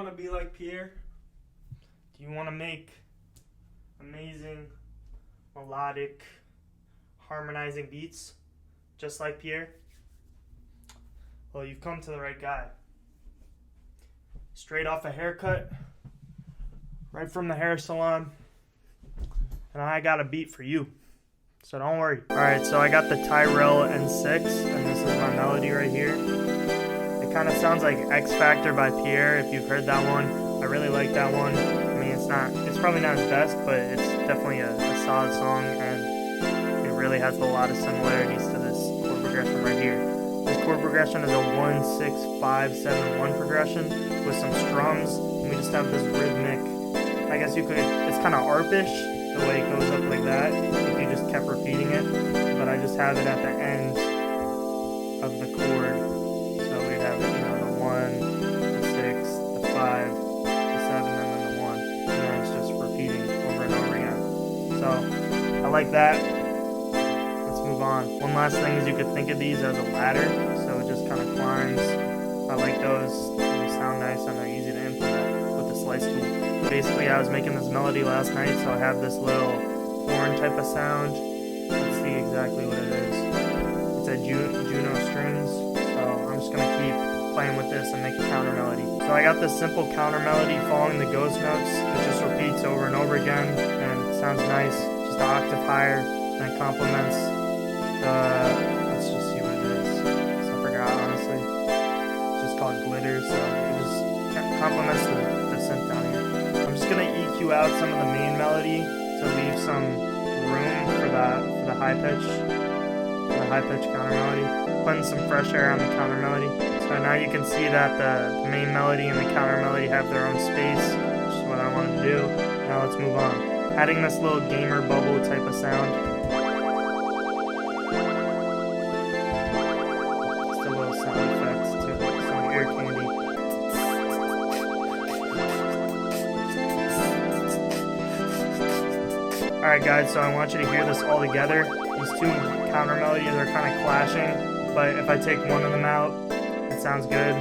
want to be like Pierre? Do you want to make amazing, melodic, harmonizing beats just like Pierre? Well, you've come to the right guy. Straight off a haircut, right from the hair salon, and I got a beat for you. So don't worry. Alright, so I got the Tyrell N6, and this is my melody right here. It kind of sounds like X Factor by Pierre, if you've heard that one. I really like that one. I mean, it's probably not his best, but it's definitely a solid song, and it really has a lot of similarities to this chord progression right here. This chord progression is a 1-6-5-7-1 progression with some strums, and we just have this rhythmic, I guess you could, it's kind of arpish, the way it goes up like that, if you just kept repeating it, but I just have it at the end of the chord, so we'd have it, the 1, the 6, the 5, the 7, and then the 1, and then it's just repeating over and over again. So, I like that. Let's move on. One last thing is you could think of these as a ladder, so it just kind of climbs. I like those. They sound nice and they're easy to implement with the slice tool. Basically, I was making this melody last night, so I have this little horn type of sound. Let's see exactly what it is. It's a Juno strings, so I'm just going to keep playing with this and make a counter melody. So I got this simple counter melody following the ghost notes. It just repeats over and over again, and it sounds nice. Just an octave higher, and it complements the, let's just see what it is. I forgot, honestly. It's just called Glitter, so it just complements the synth down here. I'm just gonna EQ out some of the main melody to leave some room for the high pitch counter melody. Putting some fresh air on the counter melody. So now you can see that the main melody and the counter melody have their own space, which is what I wanted to do. Now let's move on. Adding this little gamer bubble type of sound. Just a little sound effects too, some ear candy. Alright guys, so I want you to hear this all together. These two counter melodies are kind of clashing, but if I take one of them out, it sounds good.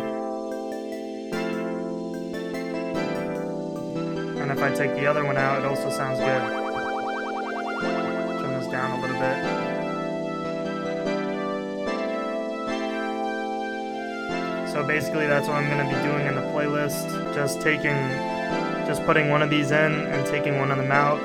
And if I take the other one out, it also sounds good. Turn this down a little bit. So basically that's what I'm going to be doing in the playlist. Just putting one of these in and taking one of them out.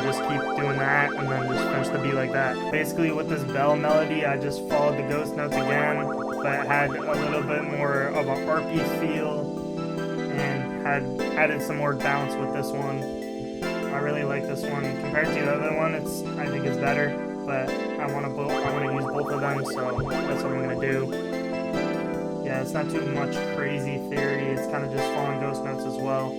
Just keep doing that and then just finish the beat like that. Basically with this bell melody, I just followed the ghost notes again, but it had a little bit more of a harpy feel and had added some more bounce with this one. I really like this one. Compared to the other one, I think it's better, but I want to use both of them, so that's what I'm going to do. Yeah, it's not too much crazy theory, it's kind of just following ghost notes as well.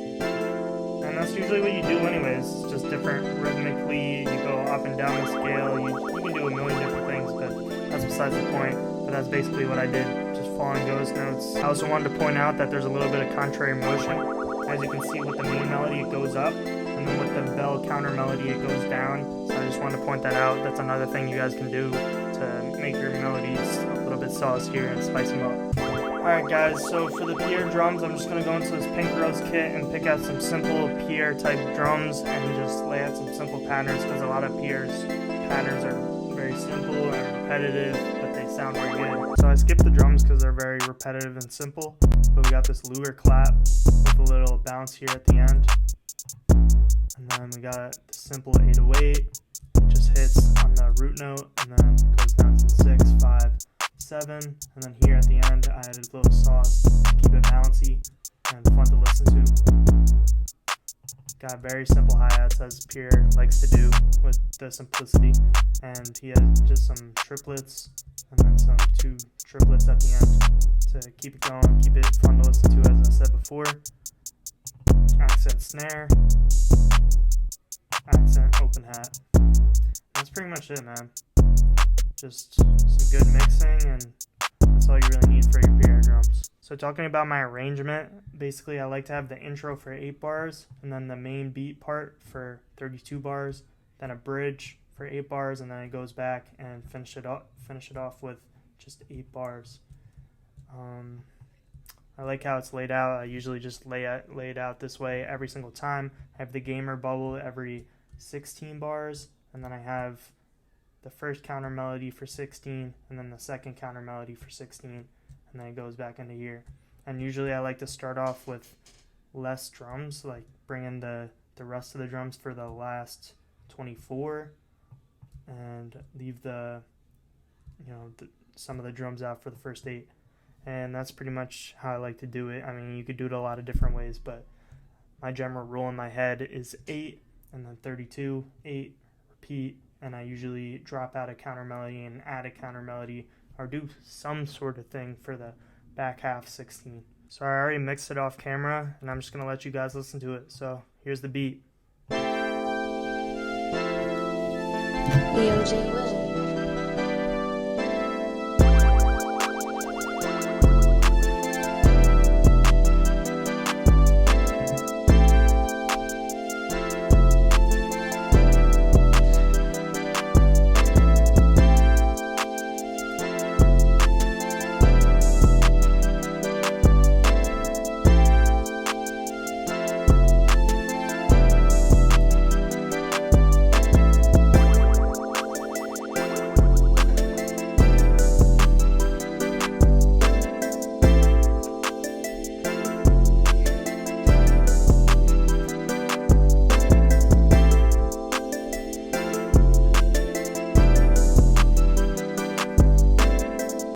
And that's usually what you do anyways, it's just different rhythmically, you go up and down the scale, you can do a million different things, but that's besides the point. But that's basically what I did, just following ghost notes. I also wanted to point out that there's a little bit of contrary motion. As you can see with the main melody it goes up, and then with the bell counter melody it goes down. So I just wanted to point that out. That's another thing you guys can do to make your melodies a little bit saucier and spice them up. Alright guys, so for the Pierre drums, I'm just going to go into this Pink Girls kit and pick out some simple Pierre type drums and just lay out some simple patterns, because a lot of Pierre's patterns are very simple and repetitive, but they sound very good. So I skipped the drums because they're very repetitive and simple, but we got this Luger clap with a little bounce here at the end. And then we got the simple 808, it just hits on the root note and then goes down to 6, 5, 7, and then here at the end I added a little sauce to keep it bouncy and fun to listen to. Got very simple hi-hats as Pierre likes to do with the simplicity, and he has just some triplets and then some 2 triplets at the end to keep it going, keep it fun to listen to as I said before. Accent snare, accent open hat. That's pretty much it, man. Just some good mixing, and that's all you really need for your Pierre drums. So talking about my arrangement, basically I like to have the intro for 8 bars, and then the main beat part for 32 bars, then a bridge for 8 bars, and then it goes back and finish it off with just 8 bars. I like how it's laid out. I usually just lay it out this way every single time. I have the gamer bubble every 16 bars, and then I have the first counter melody for 16, and then the second counter melody for 16, and then it goes back into here. And usually I like to start off with less drums, like bring in the rest of the drums for the last 24, and leave some of the drums out for the first 8. And that's pretty much how I like to do it. I mean, you could do it a lot of different ways, but my general rule in my head is 8, and then 32, 8, repeat, and I usually drop out a counter melody and add a counter melody, or do some sort of thing for the back half 16. So I already mixed it off camera, and I'm just going to let you guys listen to it. So here's the beat. Jwill.